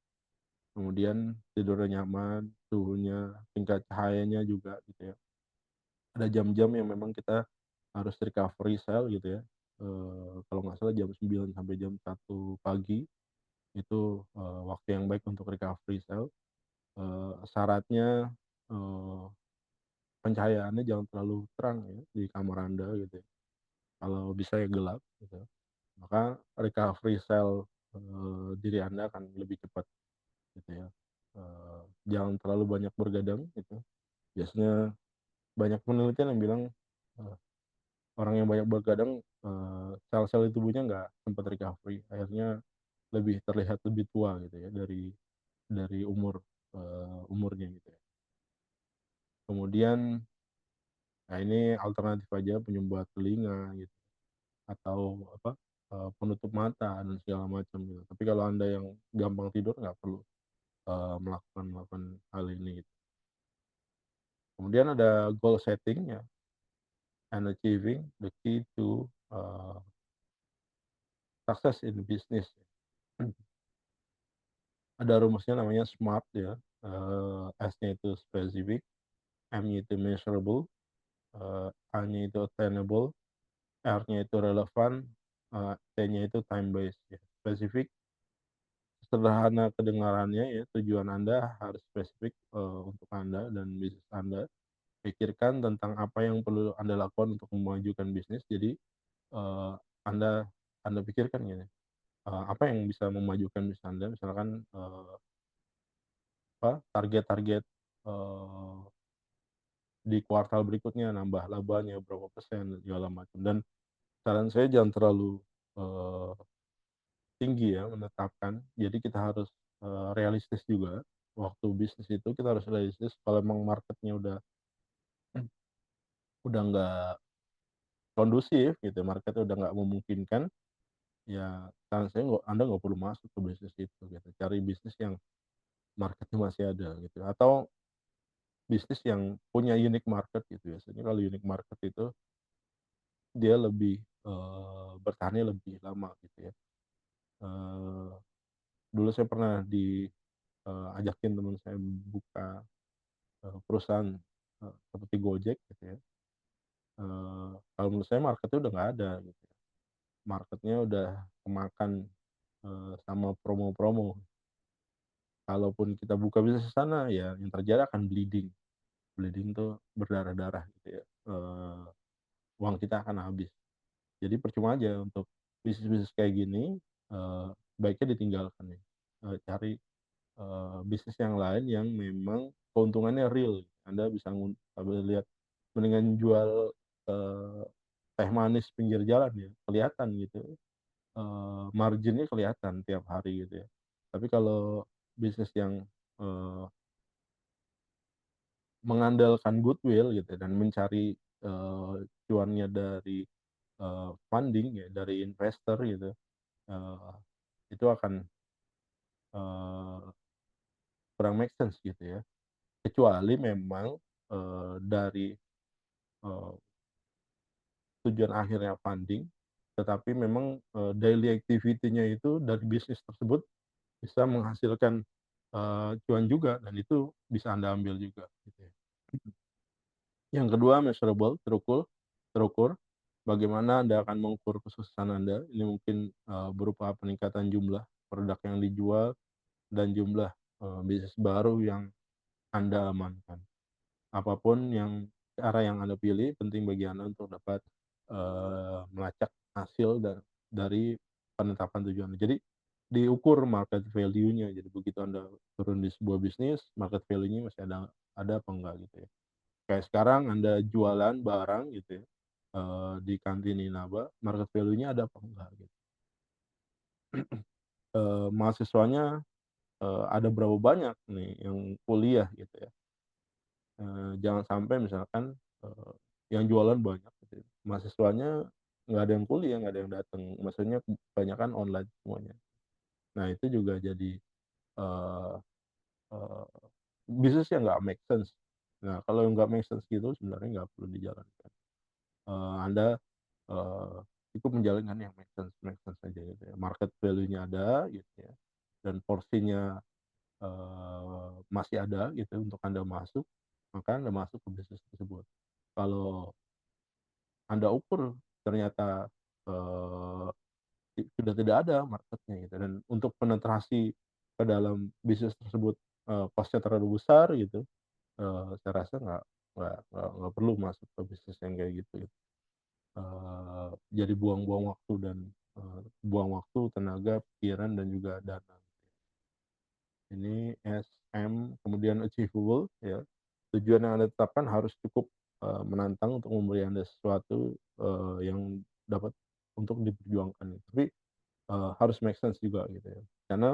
Kemudian tidurnya nyaman, suhunya, tingkat cahayanya juga gitu ya. Ada jam-jam yang memang kita harus recovery sel gitu ya, kalau nggak salah jam 9 sampai jam 1 pagi itu, waktu yang baik untuk recovery sel, syaratnya, eee, pencahayaannya jangan terlalu terang ya di kamar Anda gitu ya, kalau bisa ya gelap gitu, maka recovery sel, diri Anda akan lebih cepat gitu ya, jangan terlalu banyak bergadang gitu, biasanya banyak penelitian yang bilang, eee, orang yang banyak begadang, sel-sel di tubuhnya nggak sempat recovery, akhirnya lebih terlihat lebih tua gitu ya dari umurnya gitu ya. Kemudian, nah ini alternatif aja penyumbat telinga gitu, atau apa, penutup mata dan segala macam gitu. Tapi kalau Anda yang gampang tidur nggak perlu, melakukan melakukan hal ini gitu. Kemudian ada goal setting ya, and achieving the key to, success in business. Ada rumusnya namanya SMART ya, S-nya itu specific, M-nya itu measurable, A-nya itu attainable, R-nya itu relevan, T-nya itu time based ya. Spesifik, sederhana kedengarannya ya, tujuan Anda harus spesifik, untuk Anda dan bisnis Anda. Pikirkan tentang apa yang perlu Anda lakukan untuk memajukan bisnis. Jadi, eee, Anda Anda pikirkan gini, apa yang bisa memajukan bisnis Anda, misalkan, apa, target-target, eee, di kuartal berikutnya, nambah labanya berapa persen, segala macam. Dan saran saya jangan terlalu eee, tinggi ya menetapkan. Jadi kita harus, realistis juga. Waktu bisnis itu kita harus realistis kalau emang marketnya udah nggak kondusif gitu, marketnya udah nggak memungkinkan, ya saran saya Anda nggak perlu masuk ke bisnis itu gitu. Cari bisnis yang marketnya masih ada gitu, atau bisnis yang punya unique market gitu. Biasanya kalau unique market itu dia lebih, bertahannya lebih lama gitu ya. Eee, Dulu saya pernah ajakin teman saya buka, perusahaan, seperti Gojek gitu ya. Kalau menurut saya marketnya udah nggak ada gitu ya, marketnya udah kemakan, sama promo-promo. Kalaupun kita buka bisnis di sana, ya yang terjadi akan bleeding. Bleeding tuh berdarah-darah gitu ya, uang kita akan habis. Jadi percuma aja untuk bisnis-bisnis kayak gini, baiknya ditinggalkan ya, cari, bisnis yang lain yang memang keuntungannya real. Anda bisa sambil lihat mendingan jual, eee, teh manis pinggir jalan ya, kelihatan gitu, margin-nya kelihatan tiap hari gitu ya. Tapi kalau bisnis yang, eee, mengandalkan goodwill gitu dan mencari, cuannya dari, funding ya, dari investor gitu, eee, itu akan, eee, kurang make sense gitu ya. Kecuali memang, dari, eee, tujuan akhirnya funding, tetapi memang, daily activity-nya itu dari bisnis tersebut bisa menghasilkan, cuan juga dan itu bisa Anda ambil juga gitu ya. Yang kedua measurable, terukur, bagaimana Anda akan mengukur kesuksesan Anda, ini mungkin, berupa peningkatan jumlah produk yang dijual dan jumlah, bisnis baru yang Anda amankan. Apapun yang cara yang Anda pilih penting bagi Anda untuk dapat, melacak hasil dari penetapan tujuan. Jadi diukur market value-nya, jadi begitu Anda turun di sebuah bisnis, market value-nya masih ada apa enggak gitu ya. Kayak sekarang Anda jualan barang gitu ya, di kantin Inaba, market value-nya ada apa enggak gitu. Mahasiswanya, ada berapa banyak nih yang kuliah gitu ya. Jangan sampai misalkan, yang jualan banyak gitu ya, mahasiswanya nggak ada yang kuliah, nggak ada yang datang, maksudnya kebanyakan online semuanya. Nah itu juga jadi, eee eee, bisnis yang nggak make sense. Nah kalau nggak make sense gitu sebenarnya nggak perlu dijalankan. Anda, eee, cukup menjalankan yang make sense aja gitu ya, market value-nya ada gitu ya, dan porsinya, masih ada gitu untuk Anda masuk, maka Anda masuk ke bisnis tersebut. Kalau Anda ukur ternyata, eee, sudah tidak ada marketnya gitu dan untuk penetrasi ke dalam bisnis tersebut, cost-nya terlalu besar gitu, saya rasa nggak perlu masuk ke bisnis yang kayak gitu gitu. Jadi buang-buang waktu dan, buang waktu, tenaga, pikiran, dan juga dana. Ini SM, kemudian achievable ya, tujuan yang Anda tetapkan harus cukup, menantang untuk memberi Anda sesuatu, yang dapat untuk diperjuangkan gitu. Tapi, harus make sense juga gitu ya. Karena,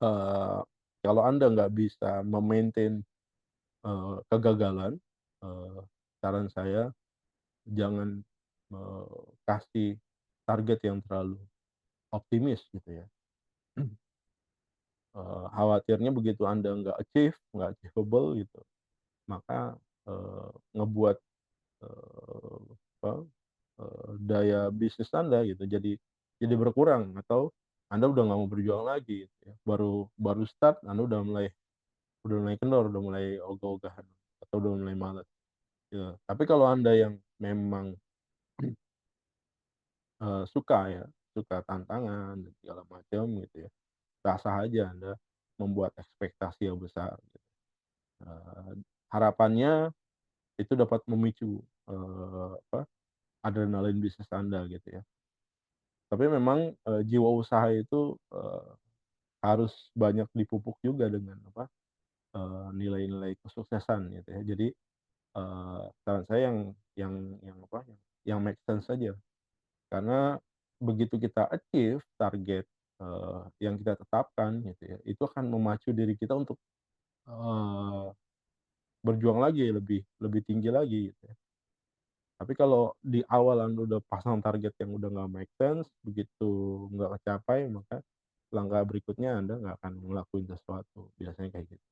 eee, kalau Anda nggak bisa me-maintain, kegagalan, eee, saran saya jangan, kasih target yang terlalu optimis gitu ya. Khawatirnya begitu Anda nggak achievable gitu, maka, ngebuat, eee, apa, daya bisnis Anda gitu jadi berkurang atau Anda udah nggak mau berjuang lagi gitu ya. Baru baru start Anda udah mulai kendor, udah mulai ogah-ogahan atau udah mulai malas, ya. Tapi kalau Anda yang memang, suka ya, suka tantangan dan segala macam gitu ya, sah-sah aja Anda membuat ekspektasi yang besar gitu. Harapannya itu dapat memicu, adrenalin bisnis Anda gitu ya. Tapi memang, jiwa usaha itu, harus banyak dipupuk juga dengan apa, nilai-nilai kesuksesan gitu ya. Jadi, saran saya yang apa, yang make sense saja. Karena begitu kita achieve target, yang kita tetapkan gitu ya, itu akan memacu diri kita untuk, eee, berjuang lagi lebih lebih tinggi lagi gitu ya. Tapi kalau di awal Anda udah pasang target yang udah nggak make sense, begitu nggak kecapai maka langkah berikutnya Anda nggak akan ngelakuin sesuatu, biasanya kayak gitu.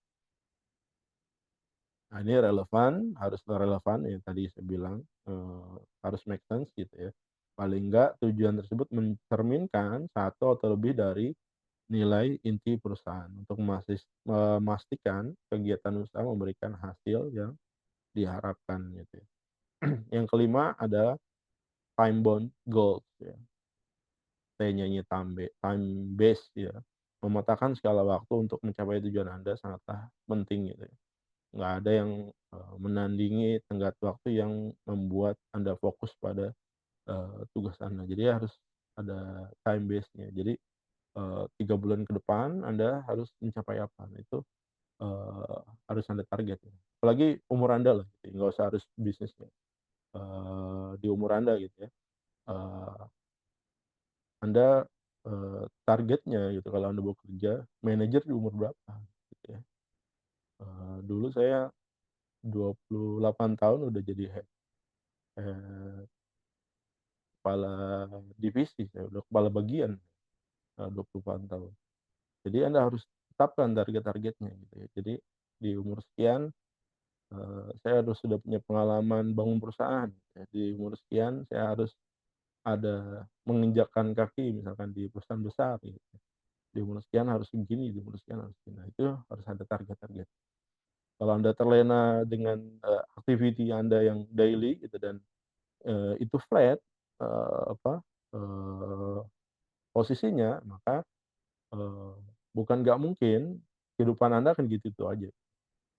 Nah ini relevan, harus relevan yang tadi saya bilang, harus make sense gitu ya. Paling nggak tujuan tersebut mencerminkan satu atau lebih dari nilai inti perusahaan untuk memastikan kegiatan usaha memberikan hasil yang diharapkan gitu ya. Yang kelima adalah time bound goals ya, T-nya time base ya, memetakan skala waktu untuk mencapai tujuan Anda sangatlah penting gitu ya. Nggak ada yang, menandingi tenggat waktu yang membuat Anda fokus pada, tugas Anda. Jadi harus ada time base-nya. Jadi, 3 bulan ke depan Anda harus mencapai apa. Nah itu, harus Anda target ya. Apalagi umur Anda lah gitu ya, nggak usah harus bisnisnya, di umur Anda gitu ya. Eee, Anda, targetnya gitu kalau Anda bekerja, manajer di umur berapa gitu ya. Dulu saya 28 tahun udah jadi eee, kepala divisi, saya udah kepala bagian, 28 tahun. Jadi Anda harus tetapkan target-targetnya gitu ya. Jadi di umur sekian, saya harus sudah punya pengalaman bangun perusahaan, ya. Di umur sekian saya harus ada menginjakkan kaki misalkan di perusahaan besar gitu. Di umur sekian harus begini, di umur sekian harus begini. Nah itu harus ada target-target. Kalau Anda terlena dengan, activity Anda yang daily gitu dan, itu flat, apa, eee, posisinya maka, eee, bukan nggak mungkin kehidupan Anda akan gitu-gitu aja.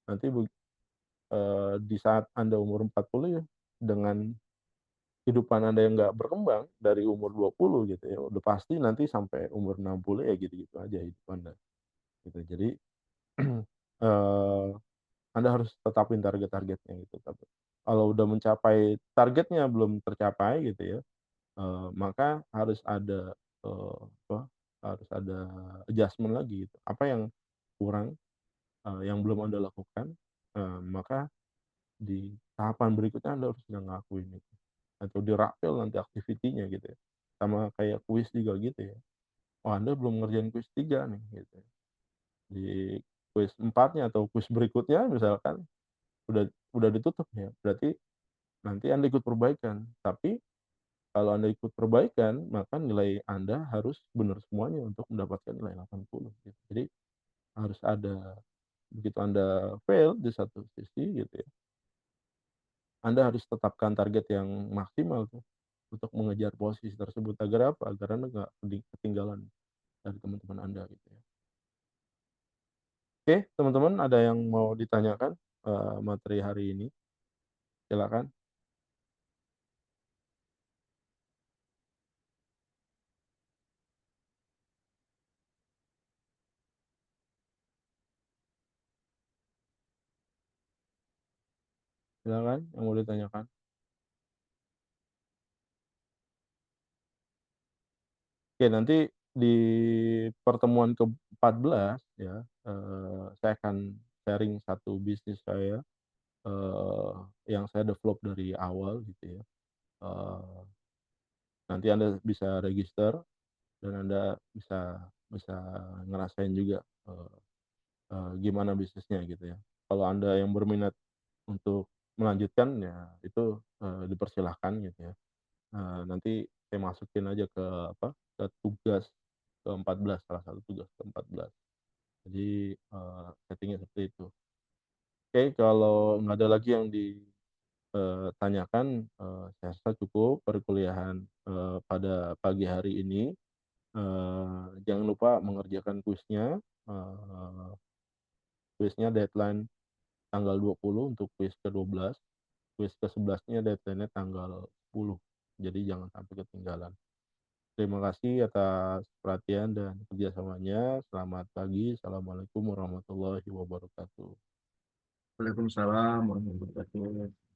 Nanti di saat Anda umur 40 ya, dengan kehidupan Anda yang nggak berkembang dari umur 20 gitu ya, udah pasti nanti sampai umur 60 ya gitu-gitu aja hidup Anda, gitu. Jadi, eee, Anda harus tetapin target-targetnya gitu, tapi kalau udah mencapai targetnya belum tercapai gitu ya, maka harus ada, apa, harus ada adjustment lagi gitu. Apa yang kurang, yang belum Anda lakukan, maka di tahapan berikutnya Anda harus sudah ngelakuin itu, atau dirapel nanti activity-nya gitu ya. Sama kayak kuis juga gitu ya, "Oh Anda belum ngerjain kuis 3 nih," gitu ya. Di kuis 4-nya atau kuis berikutnya misalkan udah ditutup ya, berarti nanti Anda ikut perbaikan. Tapi kalau Anda ikut perbaikan, maka nilai Anda harus benar semuanya untuk mendapatkan nilai 80 gitu. Jadi harus ada begitu Anda fail di satu sisi gitu ya, Anda harus tetapkan target yang maksimal tuh untuk mengejar posisi tersebut agar apa? Agar Anda nggak ketinggalan dari teman-teman Anda gitu ya. Oke, teman-teman ada yang mau ditanyakan, materi hari ini? Silakan silakan yang mau ditanyakan. Oke, nanti di pertemuan ke-14 ya, saya akan sharing satu bisnis saya, eee, yang saya develop dari awal gitu ya. Eee, Nanti Anda bisa register dan Anda bisa bisa ngerasain juga, eee eee, gimana bisnisnya gitu ya. Kalau Anda yang berminat untuk melanjutkan ya itu, dipersilahkan gitu ya. Nanti saya masukin aja ke apa, ke tugas ke-14, salah satu tugas ke-14. Jadi, setting-nya seperti itu. Oke, kalau nggak ada lagi yang ditanyakan, saya rasa cukup perkuliahan, pada pagi hari ini. Jangan lupa mengerjakan kuisnya, kuisnya deadline tanggal 20 untuk kuis ke-12, kuis ke-11-nya deadline-nya tanggal 10. Jadi jangan sampai ketinggalan. Terima kasih atas perhatian dan kerjasamanya. Selamat pagi. Assalamualaikum warahmatullahi wabarakatuh.
Waalaikumsalam warahmatullahi wabarakatuh.